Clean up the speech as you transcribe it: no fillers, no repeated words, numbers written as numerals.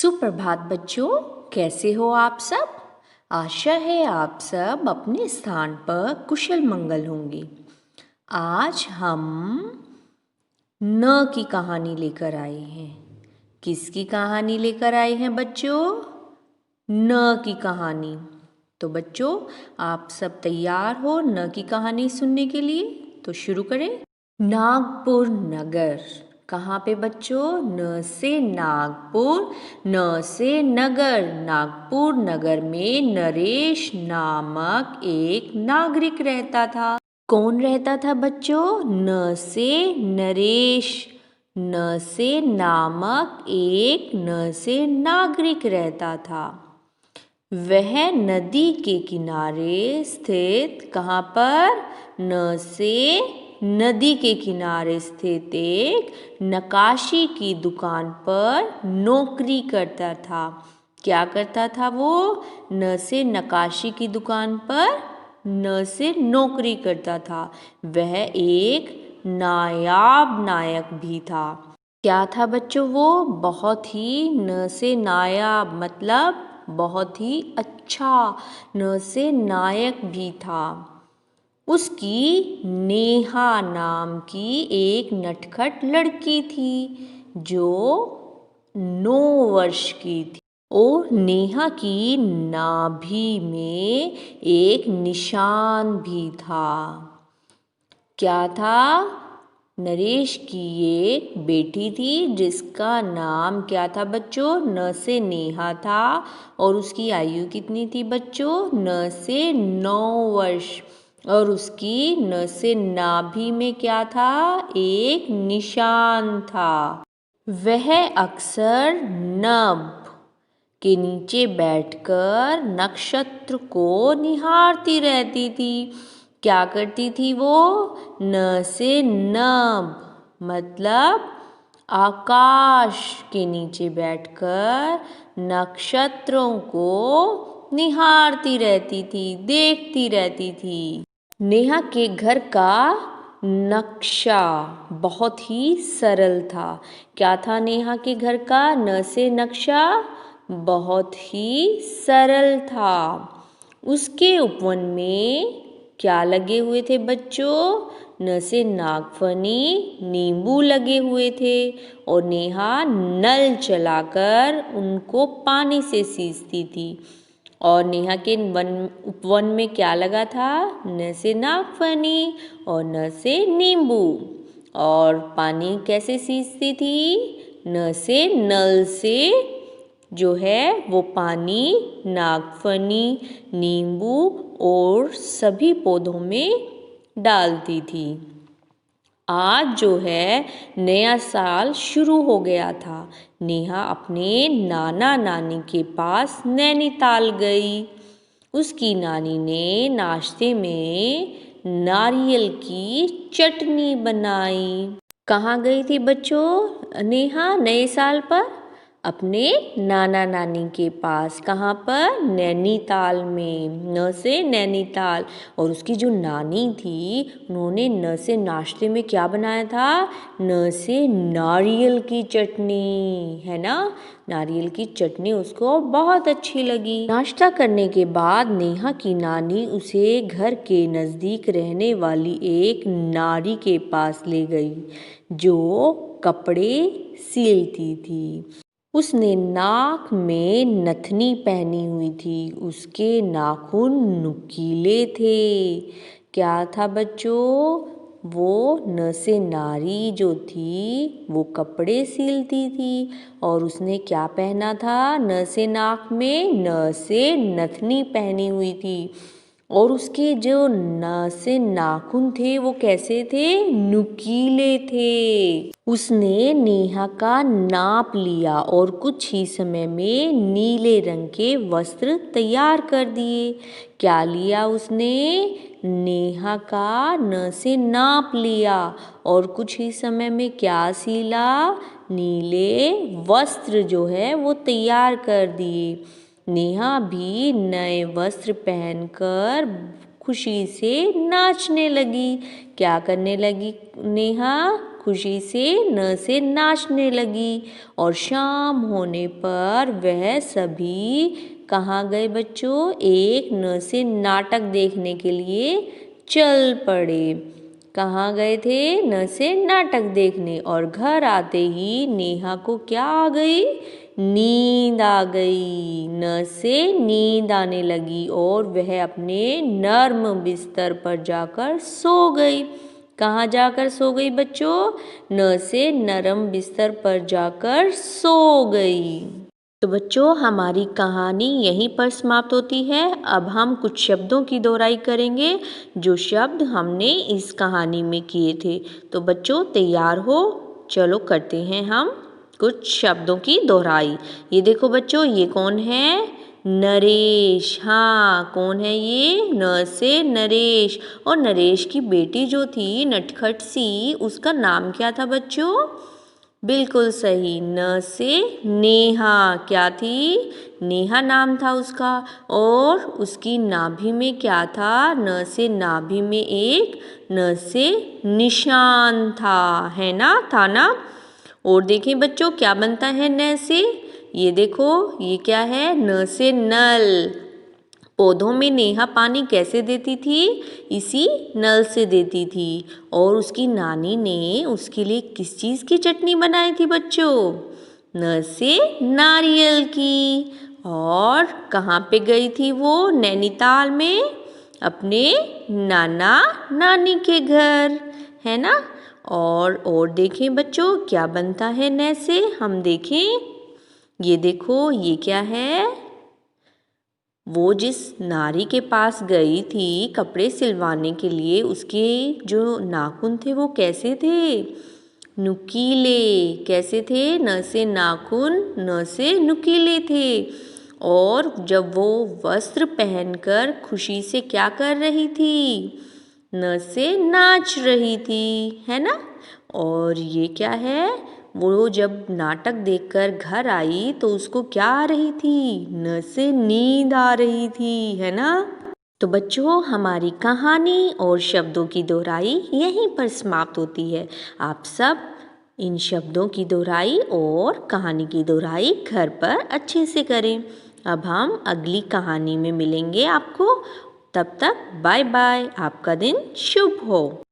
सुप्रभात बच्चों, कैसे हो आप सब। आशा है आप सब अपने स्थान पर कुशल मंगल होंगे। आज हम न की कहानी लेकर आए हैं। किसकी कहानी लेकर आए हैं बच्चों? न की कहानी। तो बच्चों, आप सब तैयार हो न की कहानी सुनने के लिए? तो शुरू करें। नागपुर नगर। कहाँ पे बच्चों? न से नागपुर, न से नगर। नागपुर नगर में नरेश नामक एक नागरिक रहता था। कौन रहता था बच्चों? न से नरेश, न से नामक एक न से नागरिक रहता था। वह नदी के किनारे स्थित, कहाँ पर? न से नदी के किनारे स्थित एक नक्काशी की दुकान पर नौकरी करता था। क्या करता था वो? न से नक्काशी की दुकान पर न से नौकरी करता था। वह एक नायाब नायक भी था। क्या था बच्चों वो? बहुत ही न से नायाब मतलब बहुत ही अच्छा न से नायक भी था। उसकी नेहा नाम की एक नटखट लड़की थी जो 9 वर्ष की थी। और नेहा की नाभि में एक निशान भी था। क्या था? नरेश की एक बेटी थी जिसका नाम क्या था बच्चों? न से नेहा था। और उसकी आयु कितनी थी बच्चों? न से 9 वर्ष। और उसकी न से नाभि में क्या था? एक निशान था। वह अक्सर नभ के नीचे बैठकर नक्षत्र को निहारती रहती थी। क्या करती थी वो? न से नभ मतलब आकाश के नीचे बैठकर नक्षत्रों को निहारती रहती थी, देखती रहती थी। नेहा के घर का नक्शा बहुत ही सरल था। क्या था नेहा के घर का न से नक्शा? बहुत ही सरल था। उसके उपवन में क्या लगे हुए थे बच्चों? न से नागफनी, नींबू लगे हुए थे। और नेहा नल चलाकर उनको पानी से सींचती थी। और नेहा के उपवन में क्या लगा था? न से नागफनी और न से नींबू। और पानी कैसे सींचती थी? न से नल से जो है वो पानी नागफनी, नींबू और सभी पौधों में डालती थी। आज जो है नया साल शुरू हो गया था। नेहा अपने नाना नानी के पास नैनीताल गई। उसकी नानी ने नाश्ते में नारियल की चटनी बनाई। कहाँ गई थी बच्चों नेहा नए साल पर? अपने नाना नानी के पास। कहाँ पर? नैनीताल में। न से नैनीताल। और उसकी जो नानी थी उन्होंने न से नाश्ते में क्या बनाया था? न से नारियल की चटनी, है ना। नारियल की चटनी उसको बहुत अच्छी लगी। नाश्ता करने के बाद नेहा की नानी उसे घर के नज़दीक रहने वाली एक नारी के पास ले गई जो कपड़े सिलती थी। उसने नाक में नथनी पहनी हुई थी। उसके नाखून नुकीले थे। क्या था बच्चों? वो न से नारी जो थी वो कपड़े सिलती थी। और उसने क्या पहना था? न से नाक में न से नथनी पहनी हुई थी। और उसके जो न से नाखून थे वो कैसे थे? नुकीले थे। उसने नेहा का नाप लिया और कुछ ही समय में नीले रंग के वस्त्र तैयार कर दिए। क्या लिया उसने? नेहा का न से नाप लिया और कुछ ही समय में क्या सिला? नीले वस्त्र जो है वो तैयार कर दिए। नेहा भी नए वस्त्र पहनकर खुशी से नाचने लगी। क्या करने लगी नेहा? खुशी से नाचने लगी। और शाम होने पर वह सभी कहाँ गए बच्चों? एक न से नाटक देखने के लिए चल पड़े। कहाँ गए थे? न से नाटक देखने। और घर आते ही नेहा को क्या आ गई? नींद आ गई। न से नींद आने लगी और वह अपने नर्म बिस्तर पर जाकर सो गई। कहाँ जाकर सो गई बच्चों? न से नरम बिस्तर पर जाकर सो गई। तो बच्चों हमारी कहानी यहीं पर समाप्त होती है। अब हम कुछ शब्दों की दोहराई करेंगे जो शब्द हमने इस कहानी में किए थे। तो बच्चों तैयार हो? चलो करते हैं हम कुछ शब्दों की दोहराई। ये देखो बच्चों, ये कौन है? नरेश। हाँ, कौन है ये? न से नरेश। और नरेश की बेटी जो थी नटखट सी, उसका नाम क्या था बच्चों? बिल्कुल सही, न से नेहा। क्या थी? नेहा नाम था उसका। और उसकी नाभि में क्या था? न से नाभि में एक न से निशान था, है ना? था ना? और देखें बच्चों क्या बनता है न से? ये देखो, ये क्या है? न से नल। पौधों में नेहा पानी कैसे देती थी? इसी नल से देती थी। और उसकी नानी ने उसके लिए किस चीज़ की चटनी बनाई थी बच्चों? न से नारियल की। और कहाँ पे गई थी वो? नैनीताल में अपने नाना नानी के घर, है ना? और देखें बच्चों क्या बनता है न से? हम देखें, ये देखो, ये क्या है? वो जिस नारी के पास गई थी कपड़े सिलवाने के लिए, उसके जो नाखून थे वो कैसे थे? नुकीले। कैसे थे? न से नाखून न से नुकीले थे। और जब वो वस्त्र पहनकर खुशी से क्या कर रही थी? न से नाच रही थी, है ना? और ये क्या है? वो जब नाटक देखकर घर आई तो उसको क्या आ रही थी? न से नींद आ रही थी, है ना? तो बच्चों हमारी कहानी और शब्दों की दोहराई यहीं पर समाप्त होती है। आप सब इन शब्दों की दोहराई और कहानी की दोहराई घर पर अच्छे से करें। अब हम अगली कहानी में मिलेंगे आपको। तब तक बाय बाय। आपका दिन शुभ हो।